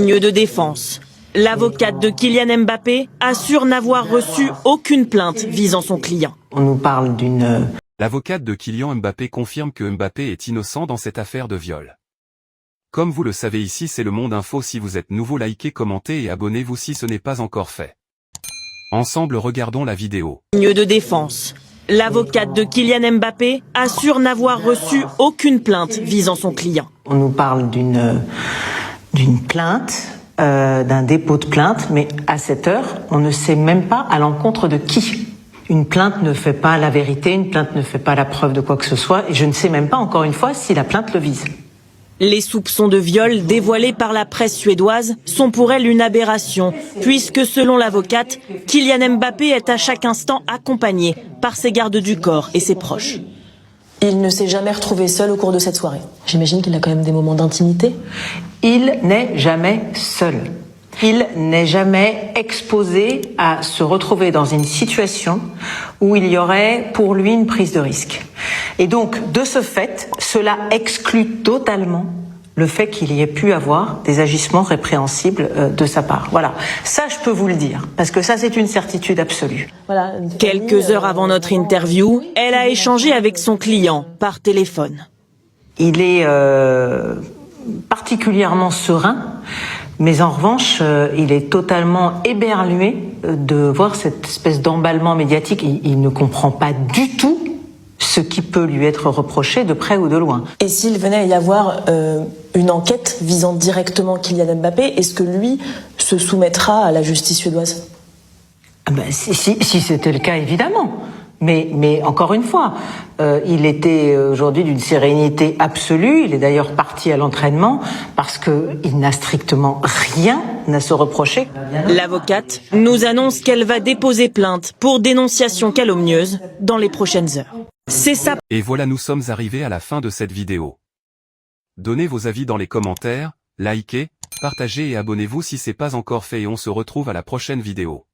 Ligne de défense. L'avocate de Kylian Mbappé assure n'avoir reçu aucune plainte visant son client. On nous parle d'une... L'avocate de Kylian Mbappé confirme que Mbappé est innocent dans cette affaire de viol. Comme vous le savez ici, c'est Le Monde Info. Si vous êtes nouveau, likez, commentez et abonnez-vous si ce n'est pas encore fait. Ensemble, regardons la vidéo. Ligne de défense. L'avocate de Kylian Mbappé assure n'avoir reçu aucune plainte visant son client. On nous parle d'une plainte, d'un dépôt de plainte, mais à cette heure, on ne sait même pas à l'encontre de qui. Une plainte ne fait pas la vérité, une plainte ne fait pas la preuve de quoi que ce soit, et je ne sais même pas, encore une fois, si la plainte le vise. Les soupçons de viol dévoilés par la presse suédoise sont pour elle une aberration, puisque selon l'avocate, Kylian Mbappé est à chaque instant accompagné par ses gardes du corps et ses proches. Il ne s'est jamais retrouvé seul au cours de cette soirée. J'imagine qu'il a quand même des moments d'intimité. Il n'est jamais seul. Il n'est jamais exposé à se retrouver dans une situation où il y aurait pour lui une prise de risque. Et donc, de ce fait, cela exclut totalement le fait qu'il y ait pu avoir des agissements répréhensibles de sa part. Voilà, ça je peux vous le dire, parce que ça c'est une certitude absolue. Voilà, Quelques heures avant notre interview, elle a échangé avec son client par téléphone. Il est particulièrement serein, mais en revanche, il est totalement éberlué de voir cette espèce d'emballement médiatique. Il ne comprend pas du tout ce qui peut lui être reproché de près ou de loin. Et s'il venait à y avoir une enquête visant directement Kylian Mbappé, est-ce que lui se soumettra à la justice suédoise ? Si c'était le cas, évidemment. Mais encore une fois, il était aujourd'hui d'une sérénité absolue. Il est d'ailleurs parti à l'entraînement parce qu'il n'a strictement rien à se reprocher. L'avocate nous annonce qu'elle va déposer plainte pour dénonciation calomnieuse dans les prochaines heures. C'est ça. Et voilà, nous sommes arrivés à la fin de cette vidéo. Donnez vos avis dans les commentaires, likez, partagez et abonnez-vous si ce n'est pas encore fait, et on se retrouve à la prochaine vidéo.